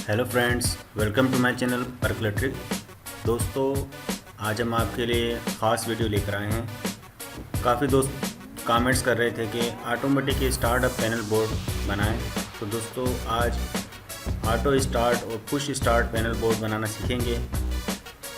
Hello friends, welcome to my channel arc electric. दोस्तों, आज हम आपके लिए ख़ास वीडियो लेकर आए हैं। काफ़ी दोस्त कमेंट्स कर रहे थे कि automatic start up panel board बनाएं। तो दोस्तों, आज ऑटो स्टार्ट और पुश स्टार्ट पैनल बोर्ड बनाना सीखेंगे।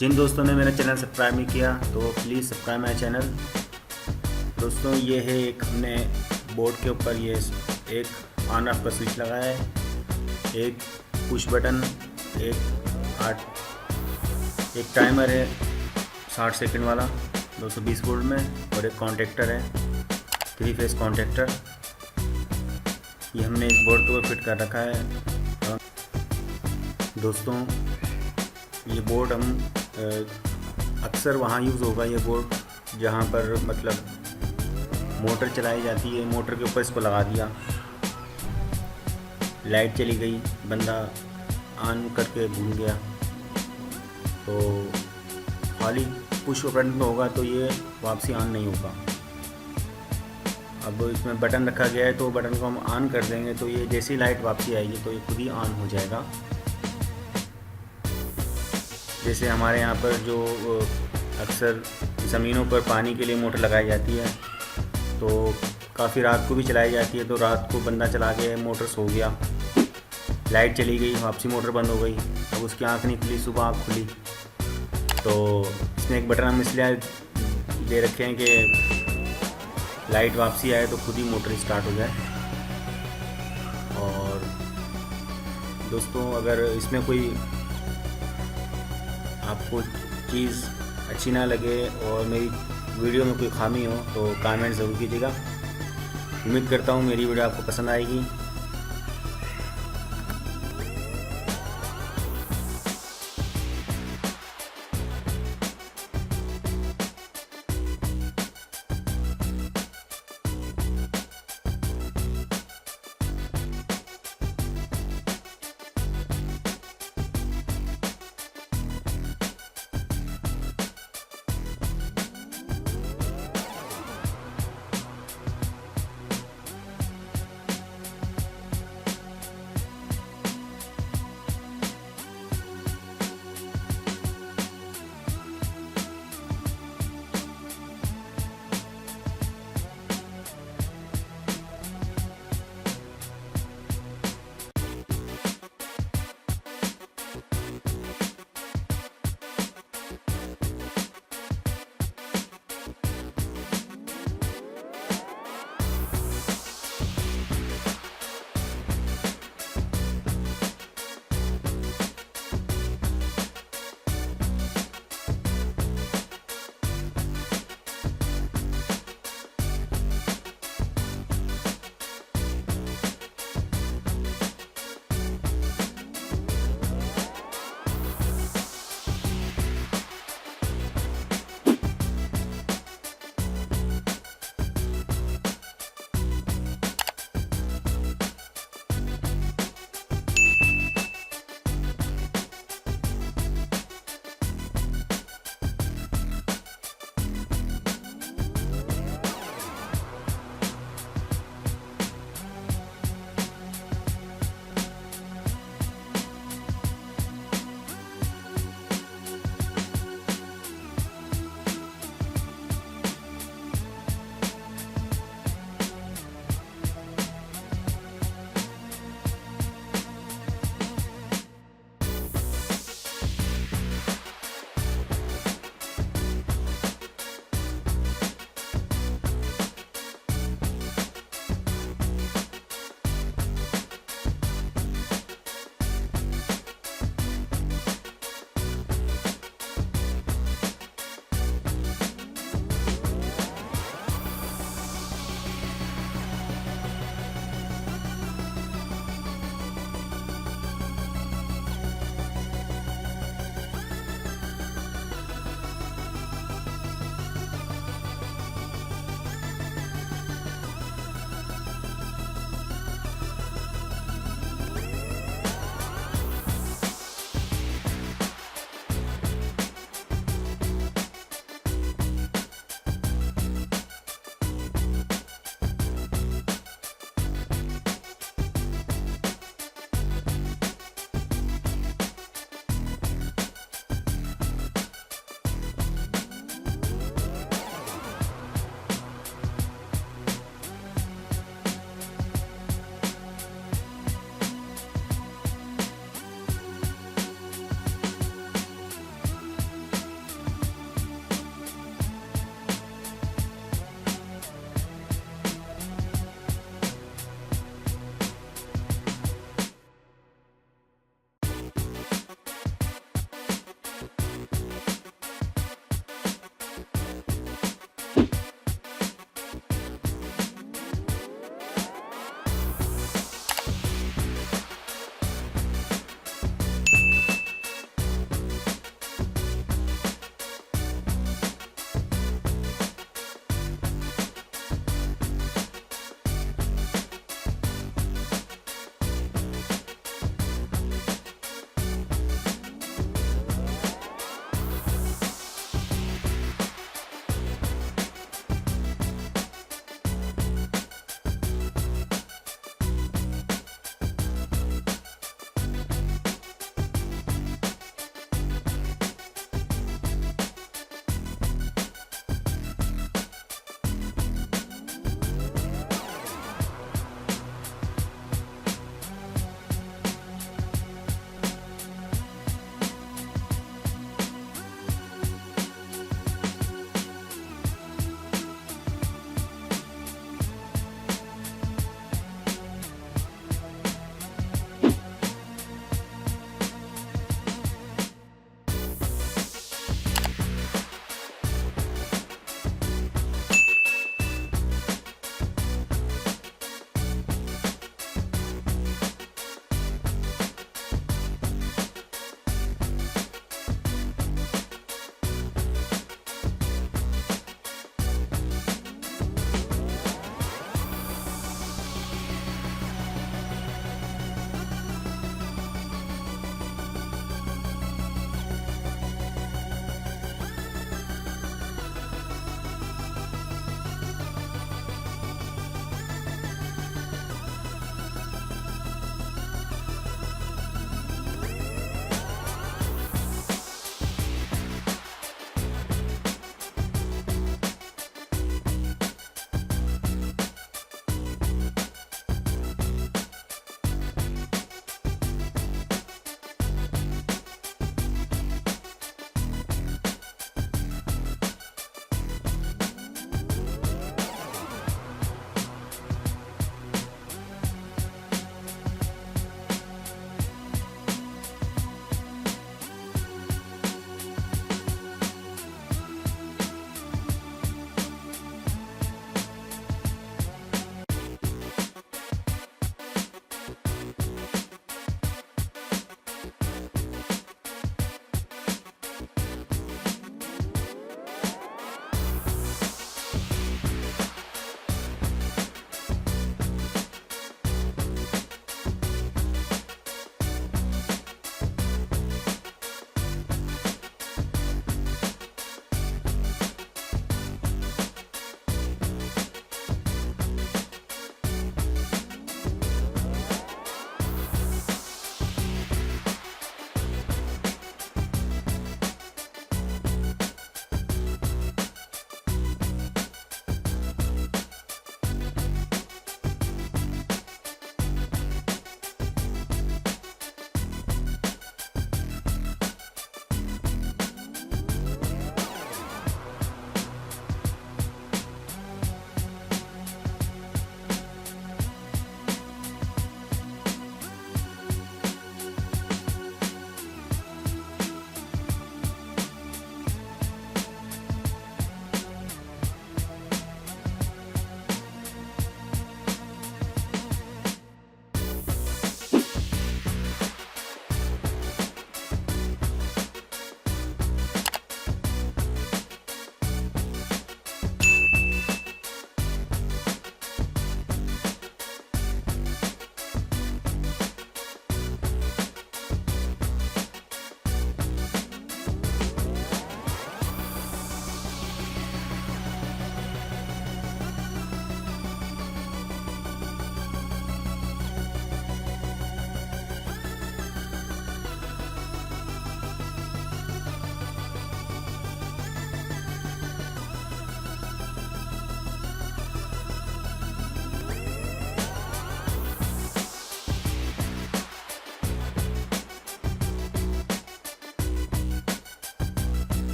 जिन दोस्तों ने मेरा चैनल सब्सक्राइब नहीं किया तो प्लीज़ सब्सक्राइब माय चैनल। दोस्तों, ये है एक हमने बोर्ड के ऊपर ये एक ऑन ऑफ का स्विच लगाया है, एक पुश बटन, एक टाइमर है 60 सेकंड वाला 220 वोल्ट में, और एक कॉन्टेक्टर है 3 फेस कॉन्टेक्टर। ये हमने इस बोर्ड के ऊपर फिट कर रखा है। दोस्तों, ये बोर्ड हम अक्सर वहाँ यूज़ होगा ये बोर्ड जहाँ पर मतलब मोटर चलाई जाती है। मोटर के ऊपर इसको लगा दिया, लाइट चली गई, बंदा ऑन करके भूल गया, तो खाली पुश बटन पे होगा तो ये वापसी ऑन नहीं होगा। अब इसमें बटन रखा गया है तो बटन को हम ऑन कर देंगे तो ये जैसे ही लाइट वापसी आएगी तो ये खुद ही ऑन हो जाएगा। जैसे हमारे यहाँ पर जो अक्सर ज़मीनों पर पानी के लिए मोटर लगाई जाती है, तो काफ़ी रात को भी चलाई जाती है, तो रात को बंदा चला गया, मोटर सो गया, लाइट चली गई, वापसी मोटर बंद हो गई, अब उसकी आँख नहीं खुली, सुबह आँख खुली, तो इसमें एक बटन हम इसलिए दे रखे हैं कि लाइट वापसी आए तो खुद ही मोटर स्टार्ट हो जाए। और दोस्तों, अगर इसमें कोई आपको चीज़ अच्छी ना लगे और मेरी वीडियो में कोई खामी हो तो कमेंट ज़रूर कीजिएगा। उम्मीद करता हूँ मेरी वीडियो आपको पसंद आएगी।